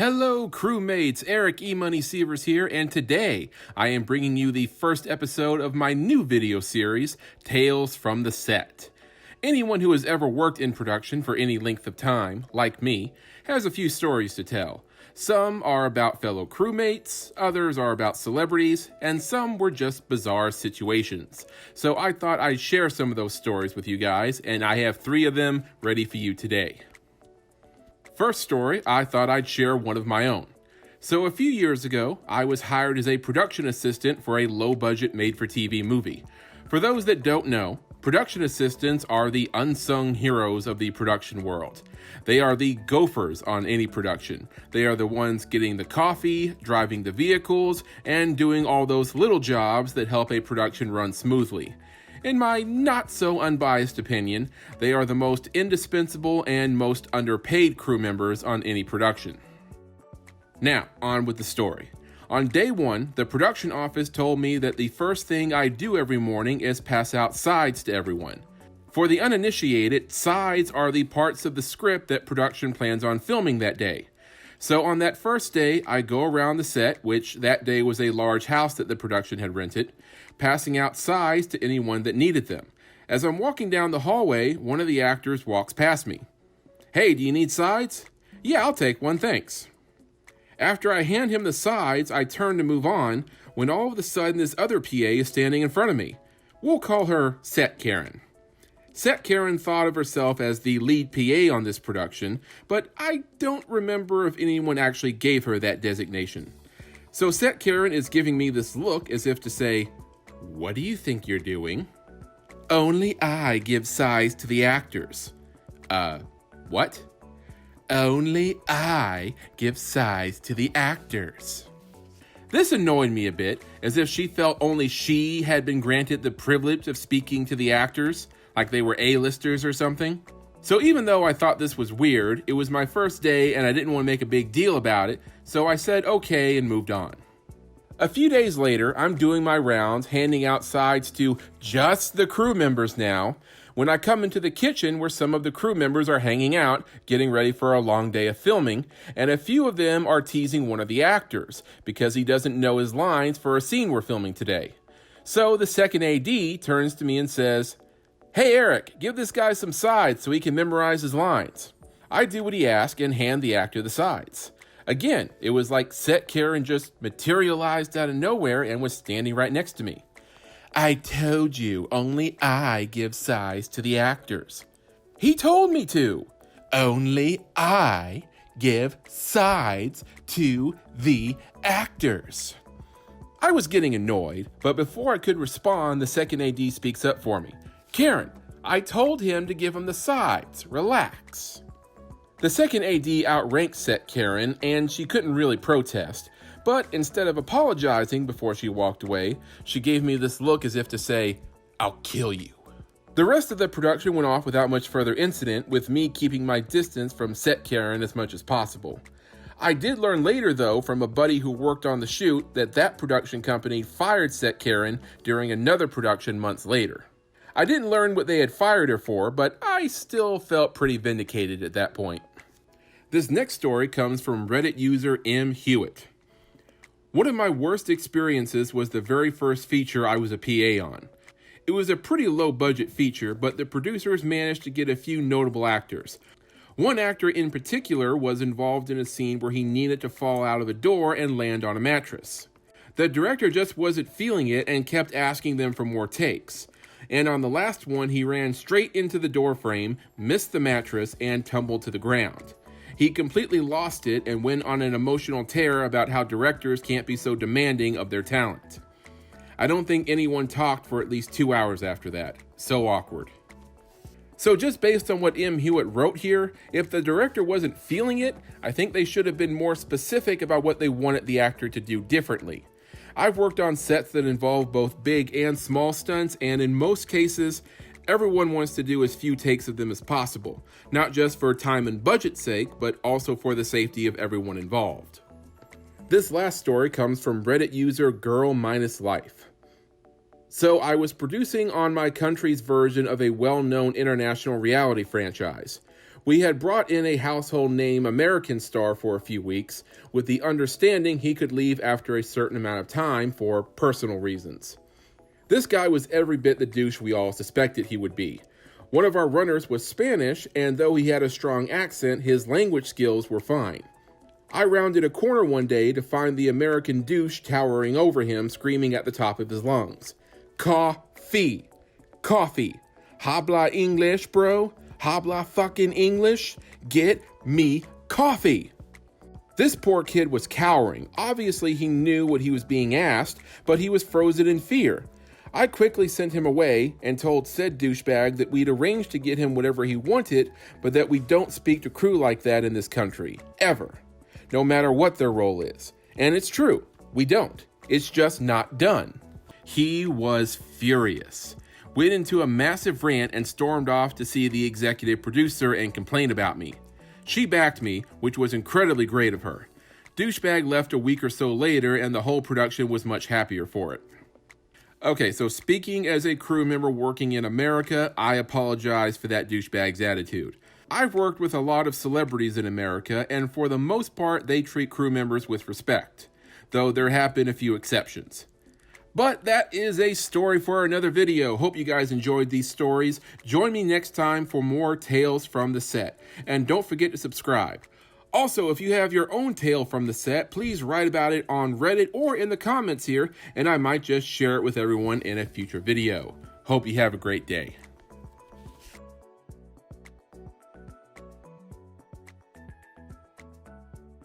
Hello, crewmates. Eric E. Money Sievers here, and today I am bringing you the first episode of my new video series, Tales from the Set. Anyone who has ever worked in production for any length of time, like me, has a few stories to tell. Some are about fellow crewmates, others are about celebrities, and some were just bizarre situations. So I thought I'd share some of those stories with you guys, and I have 3 of them ready for you today. First story, I thought I'd share one of my own. So a few years ago, I was hired as a production assistant for a low-budget made-for-TV movie. For those that don't know, production assistants are the unsung heroes of the production world. They are the gophers on any production. They are the ones getting the coffee, driving the vehicles, and doing all those little jobs that help a production run smoothly. In my not-so-unbiased opinion, they are the most indispensable and most underpaid crew members on any production. Now, on with the story. On day 1, the production office told me that the first thing I do every morning is pass out sides to everyone. For the uninitiated, sides are the parts of the script that production plans on filming that day. So on that first day, I go around the set, which that day was a large house that the production had rented, passing out sides to anyone that needed them. As I'm walking down the hallway, one of the actors walks past me. "Hey, do you need sides?" "Yeah, I'll take one, thanks." After I hand him the sides, I turn to move on, when all of a sudden this other PA is standing in front of me. We'll call her Set Karen. Set Karen thought of herself as the lead PA on this production, but I don't remember if anyone actually gave her that designation. So Set Karen is giving me this look as if to say, "What do you think you're doing?" "Only I give sides to the actors." What? "Only I give sides to the actors." This annoyed me a bit, as if she felt only she had been granted the privilege of speaking to the actors, like they were A-listers or something. So even though I thought this was weird, it was my first day and I didn't want to make a big deal about it, so I said okay and moved on. A few days later, I'm doing my rounds, handing out sides to just the crew members now, when I come into the kitchen where some of the crew members are hanging out, getting ready for a long day of filming, and a few of them are teasing one of the actors, because he doesn't know his lines for a scene we're filming today. So the second AD turns to me and says, "Hey Eric, give this guy some sides so he can memorize his lines." I do what he asked and hand the actor the sides. Again, it was like Set Karen just materialized out of nowhere and was standing right next to me. "I told you, only I give sides to the actors." "He told me to." "Only I give sides to the actors." I was getting annoyed, but before I could respond, the second AD speaks up for me. "Karen, I told him to give him the sides. Relax." The second AD outranked Set Karen, and she couldn't really protest. But instead of apologizing before she walked away, she gave me this look as if to say, "I'll kill you." The rest of the production went off without much further incident, with me keeping my distance from Set Karen as much as possible. I did learn later, though, from a buddy who worked on the shoot, that production company fired Set Karen during another production months later. I didn't learn what they had fired her for, but I still felt pretty vindicated at that point. This next story comes from Reddit user M. Hewitt. One of my worst experiences was the very first feature I was a PA on. It was a pretty low-budget feature, but the producers managed to get a few notable actors. One actor in particular was involved in a scene where he needed to fall out of the door and land on a mattress. The director just wasn't feeling it and kept asking them for more takes. And on the last one, he ran straight into the door frame, missed the mattress, and tumbled to the ground. He completely lost it and went on an emotional tear about how directors can't be so demanding of their talent. I don't think anyone talked for at least 2 hours after that. So awkward. So just based on what M. Hewitt wrote here, if the director wasn't feeling it, I think they should have been more specific about what they wanted the actor to do differently. I've worked on sets that involve both big and small stunts, and in most cases, everyone wants to do as few takes of them as possible, not just for time and budget's sake, but also for the safety of everyone involved. This last story comes from Reddit user Girl-Life. So I was producing on my country's version of a well-known international reality franchise. We had brought in a household name American star for a few weeks, with the understanding he could leave after a certain amount of time for personal reasons. This guy was every bit the douche we all suspected he would be. One of our runners was Spanish, and though he had a strong accent, his language skills were fine. I rounded a corner one day to find the American douche towering over him, screaming at the top of his lungs. Coffee! Coffee! Habla English, bro? Habla fucking English? Get me coffee! This poor kid was cowering. Obviously, he knew what he was being asked, but he was frozen in fear. I quickly sent him away and told said douchebag that we'd arranged to get him whatever he wanted, but that we don't speak to crew like that in this country. Ever. No matter what their role is. And it's true. We don't. It's just not done. He was furious. Went into a massive rant and stormed off to see the executive producer and complain about me. She backed me, which was incredibly great of her. Douchebag left a week or so later, and the whole production was much happier for it. Okay, so speaking as a crew member working in America, I apologize for that douchebag's attitude. I've worked with a lot of celebrities in America, and for the most part, they treat crew members with respect, though there have been a few exceptions. But that is a story for another video. Hope you guys enjoyed these stories. Join me next time for more tales from the set, and don't forget to subscribe. Also, if you have your own tale from the set, please write about it on Reddit or in the comments here, and I might just share it with everyone in a future video. Hope you have a great day.